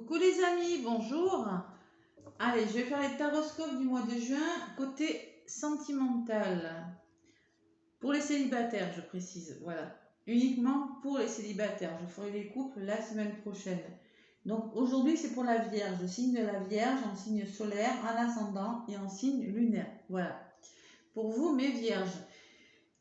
Coucou les amis, bonjour. Allez, je vais faire les taroscopes du mois de juin, côté sentimental. Pour les célibataires, je précise, voilà. Uniquement pour les célibataires. Je ferai les couples la semaine prochaine. Donc aujourd'hui, c'est pour la Vierge. Le signe de la Vierge en signe solaire, en ascendant et en signe lunaire. Voilà. Pour vous, mes Vierges.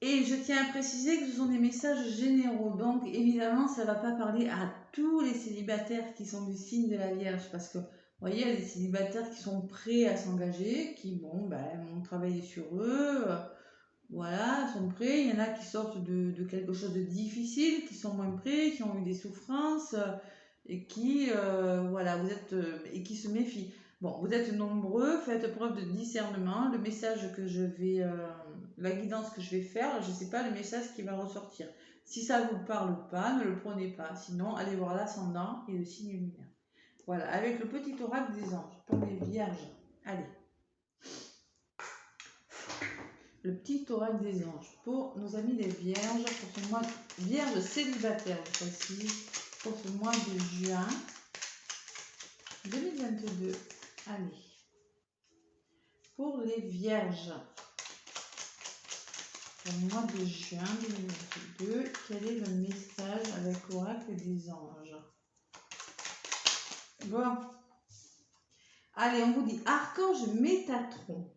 Et je tiens à préciser que ce sont des messages généraux. Donc évidemment, ça ne va pas parler à tous les célibataires qui sont du signe de la Vierge. Parce que, vous voyez, il y a des célibataires qui sont prêts à s'engager, qui, vont travailler sur eux. Voilà, sont prêts. Il y en a qui sortent de quelque chose de difficile, qui sont moins prêts, qui ont eu des souffrances et qui, voilà, et qui se méfient. Bon, vous êtes nombreux, faites preuve de discernement. Le message que je vais, la guidance que je vais faire, je ne sais pas le message qui va ressortir. Si ça ne vous parle pas, ne le prenez pas. Sinon, allez voir l'ascendant et le signe lunaire. Voilà, avec le petit oracle des anges pour les vierges. Allez. Le petit oracle des anges pour nos amis les vierges, pour ce mois vierge célibataire, je précise, pour ce mois de juin 2022. Allez. Pour les vierges, pour le mois de juin 2022, quel est le message avec l'oracle des anges? Bon. Allez, on vous dit, Archange Métatron.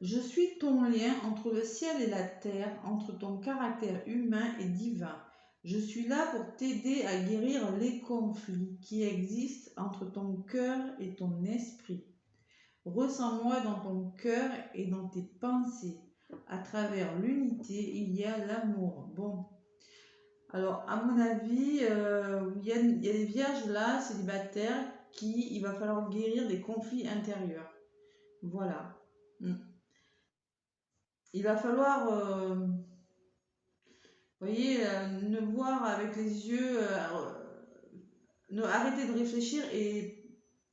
Je suis ton lien entre le ciel et la terre, entre ton caractère humain et divin. Je suis là pour t'aider à guérir les conflits qui existent entre ton cœur et ton esprit. Ressens-moi dans ton cœur et dans tes pensées. À travers l'unité, il y a l'amour. Bon. Alors, à mon avis, il y a des vierges là, célibataires, il va falloir guérir des conflits intérieurs. Voilà. Il va falloir, vous voyez, ne voir avec les yeux, arrêter de réfléchir et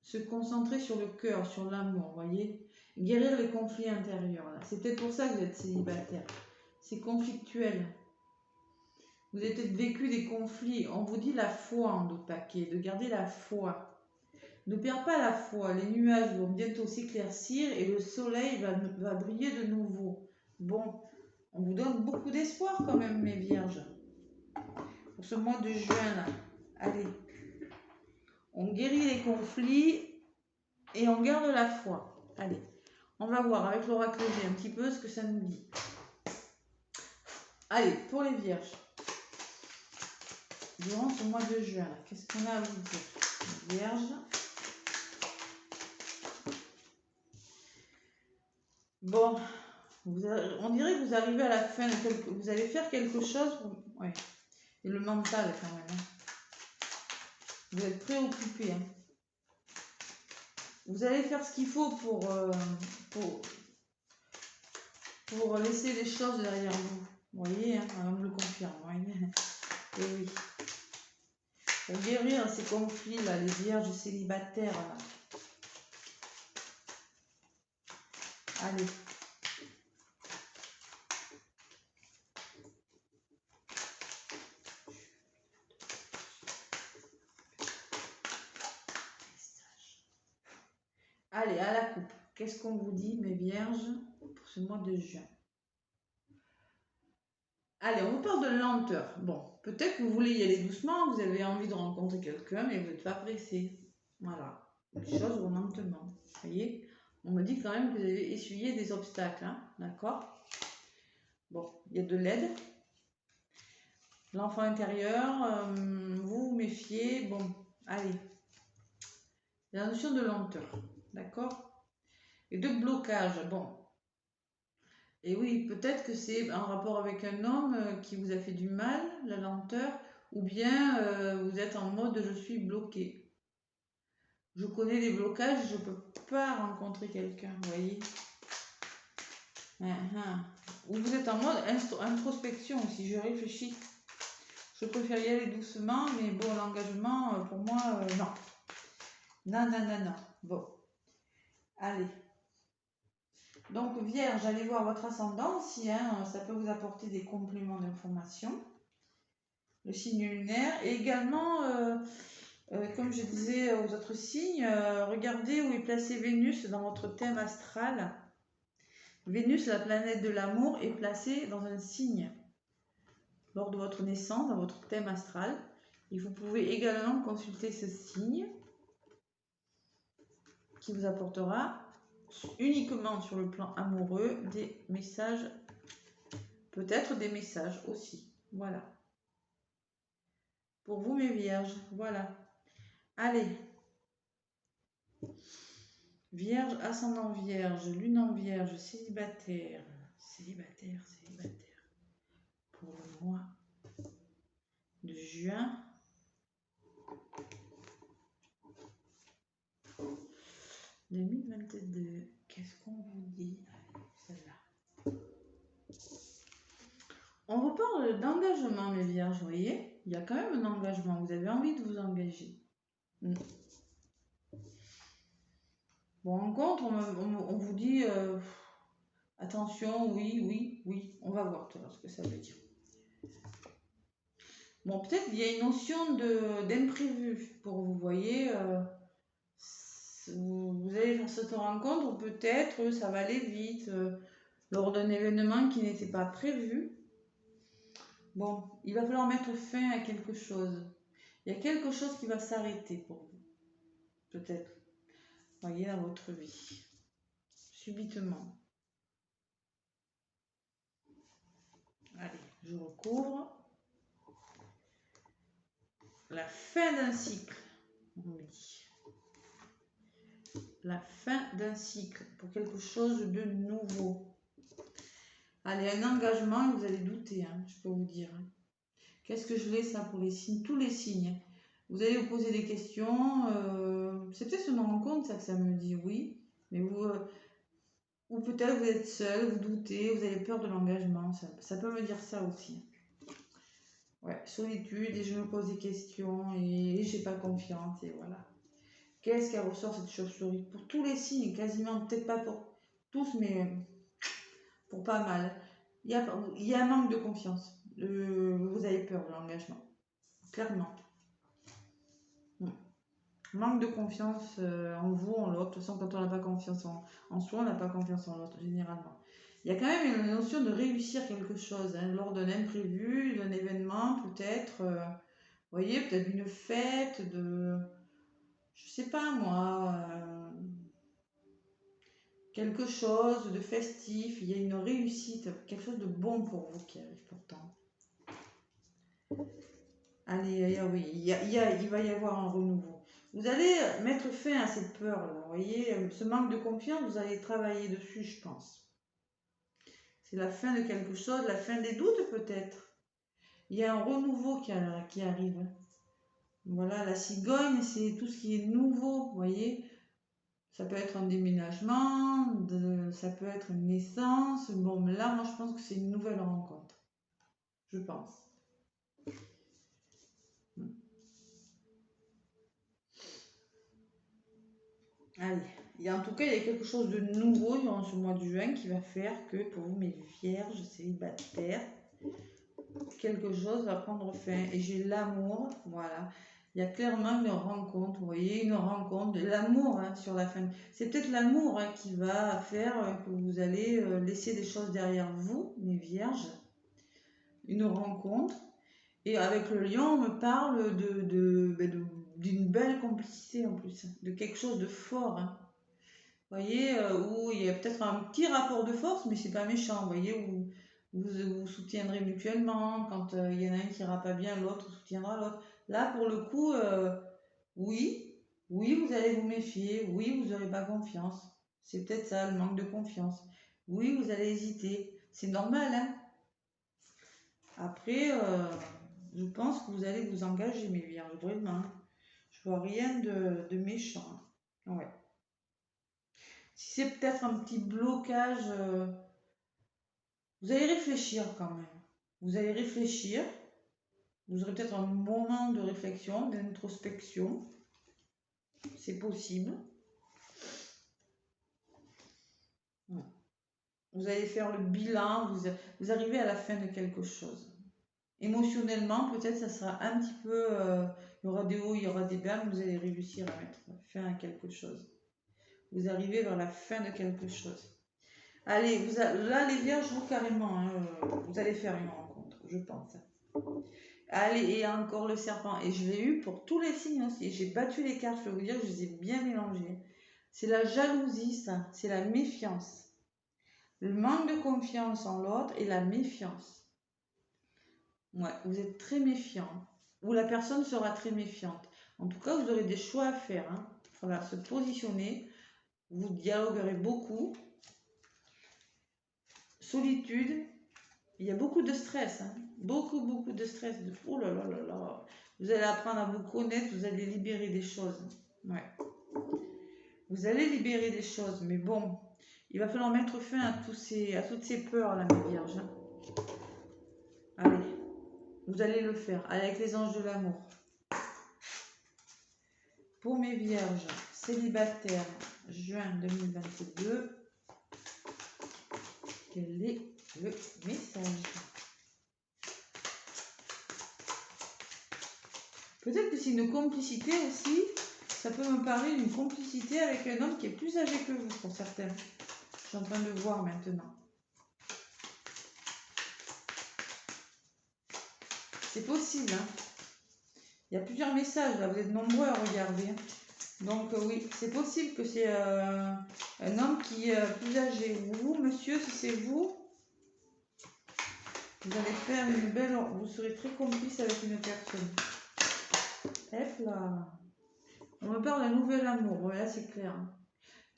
se concentrer sur le cœur, sur l'amour, vous voyez. Guérir les conflits intérieurs. C'est peut-être pour ça que vous êtes célibataire. C'est conflictuel. Vous avez peut-être vécu des conflits. On vous dit la foi en d'autres paquets, de garder la foi. Ne perds pas la foi. Les nuages vont bientôt s'éclaircir et le soleil va briller de nouveau. Bon, on vous donne beaucoup d'espoir quand même, mes vierges. Pour ce mois de juin, là. Allez. On guérit les conflits et on garde la foi. Allez. On va voir avec l'oracle G un petit peu ce que ça nous dit. Allez, pour les vierges. Durant ce mois de juin, qu'est-ce qu'on a à vous dire? Les vierges. Bon. On dirait que vous arrivez à la fin, vous allez faire quelque chose. Ouais. Et le mental quand même. Vous êtes préoccupé. Vous allez faire ce qu'il faut pour laisser les choses derrière vous. Vous voyez, on me le confirme. Et oui. Pour guérir ces conflits-là, les vierges célibataires. Là. Allez. Allez, à la coupe. Qu'est-ce qu'on vous dit, mes vierges, pour ce mois de juin? Allez, on vous parle de lenteur. Bon, peut-être que vous voulez y aller doucement, vous avez envie de rencontrer quelqu'un, mais vous n'êtes pas pressé. Voilà. Les choses vont lentement. Vous voyez? On me dit quand même que vous avez essuyé des obstacles. D'accord? Bon, il y a de l'aide. L'enfant intérieur, vous vous méfiez. Bon, allez. La notion de lenteur. D'accord? Et de blocage. Bon. Et oui, peut-être que c'est en rapport avec un homme qui vous a fait du mal, la lenteur, ou bien vous êtes en mode je suis bloqué. Je connais les blocages, je ne peux pas rencontrer quelqu'un, vous voyez. Ou vous êtes en mode introspection, si je réfléchis. Je préfère y aller doucement, mais bon, l'engagement, pour moi, non. Non. Bon. Allez. Donc, Vierge, allez voir votre ascendant aussi, ça peut vous apporter des compléments d'information. Le signe lunaire. Et également, comme je disais aux autres signes, regardez où est placée Vénus dans votre thème astral. Vénus, la planète de l'amour, est placée dans un signe lors de votre naissance, dans votre thème astral. Et vous pouvez également consulter ce signe qui vous apportera uniquement sur le plan amoureux des messages, peut-être des messages aussi. Voilà. Pour vous mes vierges, voilà. Allez. Vierge, ascendant vierge, lune en vierge, célibataire. Célibataire. Pour le mois de juin 2022. Qu'est-ce qu'on vous dit? Celle-là. On vous parle d'engagement, mes vierges, vous voyez? Il y a quand même un engagement. Vous avez envie de vous engager. Bon, en contre, on vous dit attention, oui. On va voir tout à l'heure ce que ça veut dire. Bon, peut-être il y a une notion d'imprévu pour vous, voyez. Vous allez faire cette rencontre, ou peut-être ça va aller vite lors d'un événement qui n'était pas prévu. Bon, il va falloir mettre fin à quelque chose. Il y a quelque chose qui va s'arrêter pour vous. Peut-être. Voyez, dans votre vie. Subitement. Allez, je recouvre. La fin d'un cycle, on me dit. La fin d'un cycle pour quelque chose de nouveau. Allez, un engagement, vous allez douter, hein, je peux vous dire. Qu'est-ce que je l'ai ça pour les signes? Tous les signes. Vous allez vous poser des questions. C'est peut-être une rencontre, ça que ça me dit, oui. Mais vous, ou peut-être vous êtes seul, vous doutez, vous avez peur de l'engagement. Ça peut me dire ça aussi. Ouais, solitude, et je me pose des questions, et j'ai pas confiance, et voilà. Qu'est-ce qu'elle ressort cette chauve-souris? Pour tous les signes, quasiment, peut-être pas pour tous, mais pour pas mal. Il y a un manque de confiance. Vous avez peur de l'engagement. Clairement. Manque de confiance en vous, en l'autre. De toute façon, quand on n'a pas confiance en soi, on n'a pas confiance en l'autre, généralement. Il y a quand même une notion de réussir quelque chose, hein, lors d'un imprévu, d'un événement, peut-être. Vous voyez, peut-être une fête, je sais pas moi, quelque chose de festif. Il y a une réussite, quelque chose de bon pour vous qui arrive pourtant. Allez, oui, il va y avoir un renouveau. Vous allez mettre fin à cette peur-là, vous voyez, ce manque de confiance, vous allez travailler dessus, je pense. C'est la fin de quelque chose, la fin des doutes peut-être. Il y a un renouveau qui arrive. Voilà, la cigogne, c'est tout ce qui est nouveau, vous voyez. Ça peut être un déménagement, ça peut être une naissance. Bon, là, moi, je pense que c'est une nouvelle rencontre. Je pense. Allez, en tout cas, il y a quelque chose de nouveau durant ce mois de juin qui va faire que pour vous, mes vierges célibataires, quelque chose va prendre fin. Et j'ai l'amour, voilà. Il y a clairement une rencontre, vous voyez, une rencontre, de l'amour sur la fin. C'est peut-être l'amour qui va faire que vous allez laisser des choses derrière vous, mes vierges. Une rencontre. Et avec le lion, on me parle d'une belle complicité en plus, de quelque chose de fort. Vous voyez, où il y a peut-être un petit rapport de force, mais c'est pas méchant. Vous voyez, où vous vous soutiendrez mutuellement. Quand il y en a un qui ira pas bien, l'autre soutiendra l'autre. Là, pour le coup, oui, vous allez vous méfier. Oui, vous n'aurez pas confiance. C'est peut-être ça, le manque de confiance. Oui, vous allez hésiter. C'est normal, hein. Après, je pense que vous allez vous engager, mes vierges, vraiment. Je vois rien de méchant. Ouais. Si c'est peut-être un petit blocage, vous allez réfléchir quand même. Vous allez réfléchir. Vous aurez peut-être un moment de réflexion, d'introspection. C'est possible. Vous allez faire le bilan. Vous arrivez à la fin de quelque chose. Émotionnellement, peut-être ça sera un petit peu Il y aura des hauts, il y aura des bas, mais vous allez réussir à mettre fin à quelque chose. Vous arrivez vers la fin de quelque chose. Allez, là les vierges, vous carrément, hein, vous allez faire une rencontre, je pense. Allez, et encore le serpent. Et je l'ai eu pour tous les signes aussi. J'ai battu les cartes, je peux vous dire que je les ai bien mélangées. C'est la jalousie, ça. C'est la méfiance. Le manque de confiance en l'autre et la méfiance. Ouais, vous êtes très méfiant. Ou la personne sera très méfiante. En tout cas, vous aurez des choix à faire. Hein. Il faudra se positionner. Vous dialoguerez beaucoup. Solitude. Il y a beaucoup de stress. Hein. Beaucoup de stress. Oh là là là là. Vous allez apprendre à vous connaître. Vous allez libérer des choses. Ouais. Vous allez libérer des choses. Mais bon, il va falloir mettre fin à toutes ces peurs là, mes vierges. Hein. Allez. Vous allez le faire avec les anges de l'amour. Pour mes vierges célibataires, juin 2022, quel est le message? Peut-être que c'est une complicité aussi. Ça peut me parler d'une complicité avec un homme qui est plus âgé que vous pour certains. Je suis en train de voir maintenant. C'est possible, hein. Il y a plusieurs messages, là, vous êtes nombreux à regarder. Donc oui, c'est possible que c'est un homme qui est plus âgé. Vous, monsieur, si c'est vous, vous allez faire une belle... Vous serez très complice avec une personne. Hop là. On me parle d'un nouvel amour, voilà, c'est clair.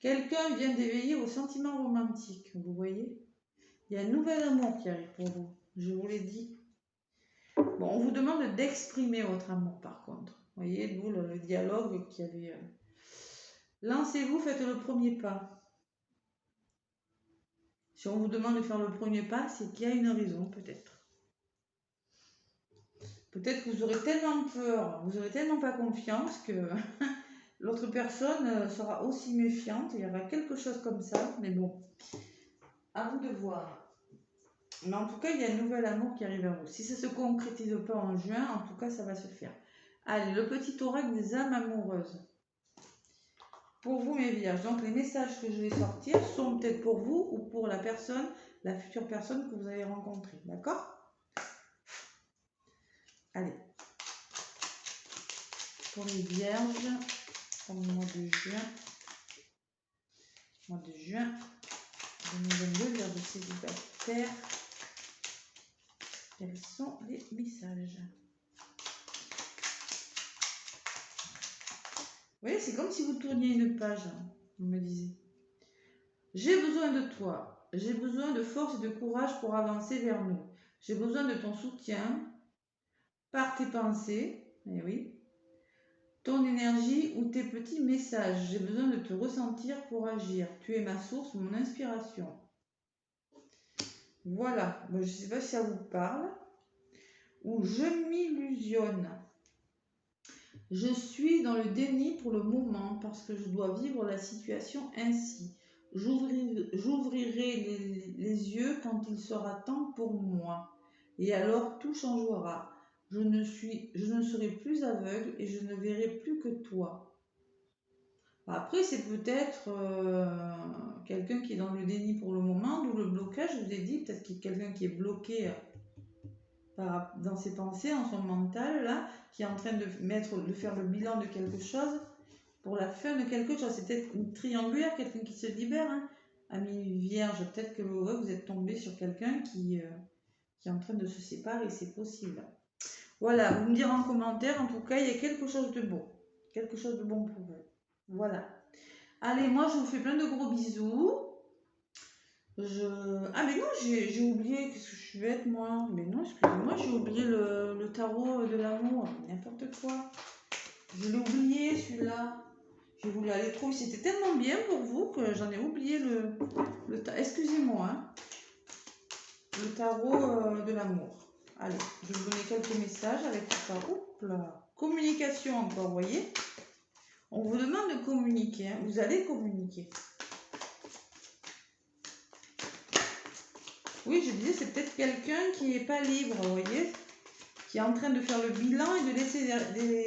Quelqu'un vient d'éveiller vos sentiments romantiques, vous voyez. Il y a un nouvel amour qui arrive pour vous, je vous l'ai dit. Bon, on vous demande d'exprimer votre amour par contre. Vous voyez, d'où le dialogue qui avait... Lancez-vous, faites le premier pas. Si on vous demande de faire le premier pas, c'est qu'il y a une raison, peut-être. Peut-être que vous aurez tellement peur, vous aurez tellement pas confiance que l'autre personne sera aussi méfiante. Il y aura quelque chose comme ça, mais bon, à vous de voir. Mais en tout cas, il y a un nouvel amour qui arrive à vous. Si ça ne se concrétise pas en juin, en tout cas, ça va se faire. Allez, le petit oracle des âmes amoureuses. Pour vous, mes vierges, donc les messages que je vais sortir sont peut-être pour vous ou pour la personne, la future personne que vous allez rencontrer. D'accord? Allez. Pour les vierges, pour le mois de juin. Mois de juin 2022, vierges célibataires. Quels sont les messages? Vous voyez, c'est comme si vous tourniez une page, vous me disiez. J'ai besoin de toi. J'ai besoin de force et de courage pour avancer vers nous. J'ai besoin de ton soutien par tes pensées, eh oui, ton énergie ou tes petits messages. J'ai besoin de te ressentir pour agir. Tu es ma source, mon inspiration. Voilà, je ne sais pas si ça vous parle. Ou je m'illusionne. Je suis dans le déni pour le moment parce que je dois vivre la situation ainsi. J'ouvrirai les yeux quand il sera temps pour moi. Et alors tout changera. Je ne serai plus aveugle et je ne verrai plus que toi. Après, c'est peut-être quelqu'un qui est dans le déni pour le moment, d'où le blocage, je vous ai dit, peut-être qu'il y a quelqu'un qui est bloqué dans ses pensées, dans son mental, là, qui est en train de faire le bilan de quelque chose, pour la fin de quelque chose. C'est peut-être une triangulaire, quelqu'un qui se libère, hein. Ami vierge, peut-être que vous êtes tombé sur quelqu'un qui est en train de se séparer, c'est possible. Voilà, vous me direz en commentaire, en tout cas, il y a quelque chose de beau. Quelque chose de bon pour vous. Voilà. Allez, moi, je vous fais plein de gros bisous. Ah mais non, j'ai oublié, qu'est-ce que je suis bête moi. Mais non, excusez-moi, j'ai oublié le tarot de l'amour, n'importe quoi. Je l'ai oublié celui-là. J'ai voulu aller trop, c'était tellement bien pour vous que j'en ai oublié le tarot. Excusez-moi, hein. Le tarot de l'amour. Allez, je vais vous donner quelques messages avec tout ça. Oups là. Communication encore, vous voyez. On vous demande de communiquer, hein. Vous allez communiquer. Oui, je disais, c'est peut-être quelqu'un qui n'est pas libre, vous voyez, qui est en train de faire le bilan et de laisser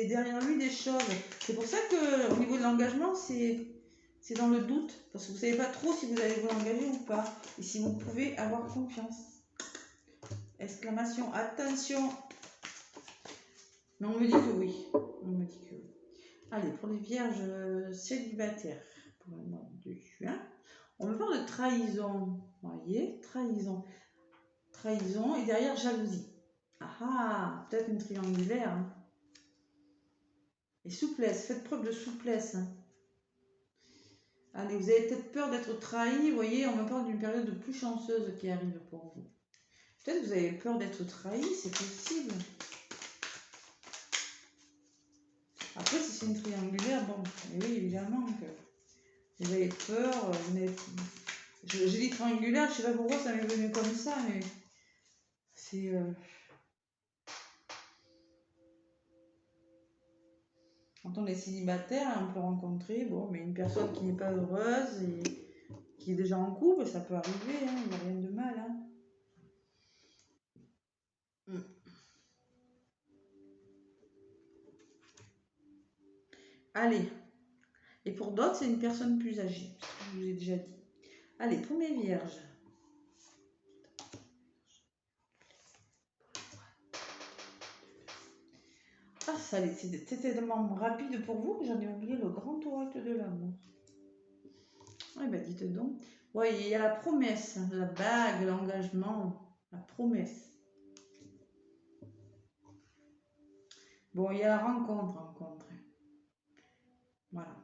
derrière lui des choses. C'est pour ça qu'au niveau de l'engagement, c'est dans le doute, parce que vous ne savez pas trop si vous allez vous engager ou pas, et si vous pouvez avoir confiance. Exclamation, attention. Mais on me dit que oui. On me dit que oui. Allez, pour les vierges célibataires, pour le mois de juin, on me parle de trahison. Vous voyez, trahison. Trahison et derrière jalousie. Ah, peut-être une triangulaire. Hein. Et souplesse, faites preuve de souplesse. Hein. Allez, vous avez peut-être peur d'être trahi. Vous voyez, on me parle d'une période plus chanceuse qui arrive pour vous. Peut-être que vous avez peur d'être trahi, c'est possible. Après, si c'est une triangulaire, bon, oui, évidemment que vous avez peur. J'ai dit triangulaire, je sais pas pourquoi ça m'est venu comme ça, mais c'est... Quand on est célibataire, on peut rencontrer mais une personne qui n'est pas heureuse et qui est déjà en couple, ça peut arriver, hein, il n'y a rien de mal. Hein. Allez, et pour d'autres, c'est une personne plus âgée, je vous ai déjà dit. Allez, pour mes vierges. Ah, c'était tellement rapide pour vous que j'en ai oublié le grand oracle de l'amour. Eh ben, dites donc. Oui, il y a la promesse, la bague, l'engagement, la promesse. Bon, il y a la rencontre. Voilà.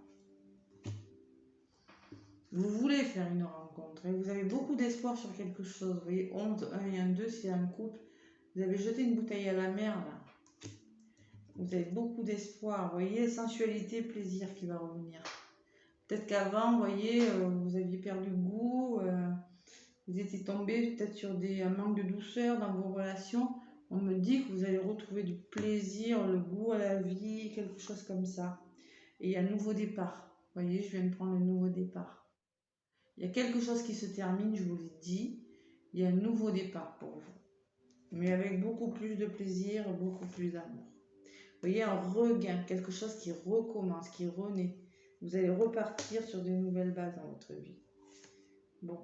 Vous voulez faire une rencontre et vous avez beaucoup d'espoir sur quelque chose. Vous voyez, 11, 1 et 1, 2, c'est un couple. Vous avez jeté une bouteille à la mer, là. Vous avez beaucoup d'espoir. Vous voyez, sensualité, plaisir qui va revenir. Peut-être qu'avant, vous voyez, vous aviez perdu le goût. Vous étiez tombé peut-être sur un manque de douceur dans vos relations. On me dit que vous allez retrouver du plaisir, le goût à la vie, quelque chose comme ça. Et il y a un nouveau départ. Vous voyez, je viens de prendre le nouveau départ. Il y a quelque chose qui se termine, je vous l'ai dit. Il y a un nouveau départ pour vous. Mais avec beaucoup plus de plaisir, beaucoup plus d'amour. Vous voyez, un regain, quelque chose qui recommence, qui renaît. Vous allez repartir sur de nouvelles bases dans votre vie. Bon.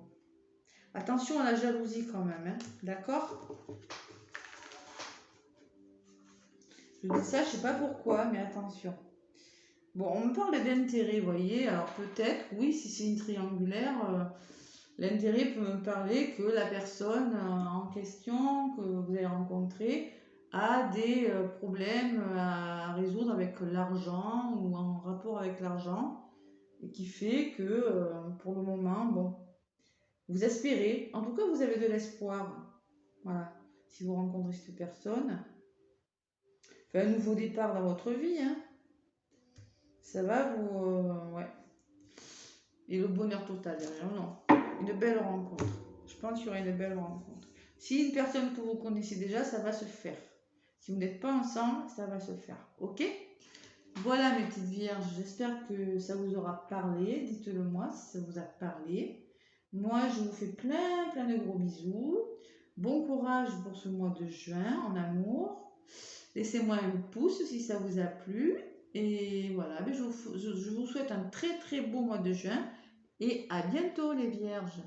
Attention à la jalousie quand même, hein. D'accord? Je dis ça, je ne sais pas pourquoi, mais attention. Bon, on me parle d'intérêt, vous voyez. Alors peut-être, oui, si c'est une triangulaire, l'intérêt peut me parler que la personne en question que vous allez rencontrer a des problèmes à résoudre avec l'argent ou en rapport avec l'argent et qui fait que pour le moment, bon, vous espérez, en tout cas vous avez de l'espoir. Voilà, si vous rencontrez cette personne, fait un nouveau départ dans votre vie, hein. Ça va vous... ouais. Et le bonheur total derrière, non. Une belle rencontre. Je pense qu'il y aura une belle rencontre. Si une personne que vous connaissez déjà, ça va se faire. Si vous n'êtes pas ensemble, ça va se faire. Ok? Voilà mes petites vierges. J'espère que ça vous aura parlé. Dites-le moi si ça vous a parlé. Moi, je vous fais plein de gros bisous. Bon courage pour ce mois de juin en amour. Laissez-moi un pouce si ça vous a plu. Et voilà, je vous souhaite un très beau mois de juin. Et à bientôt les vierges.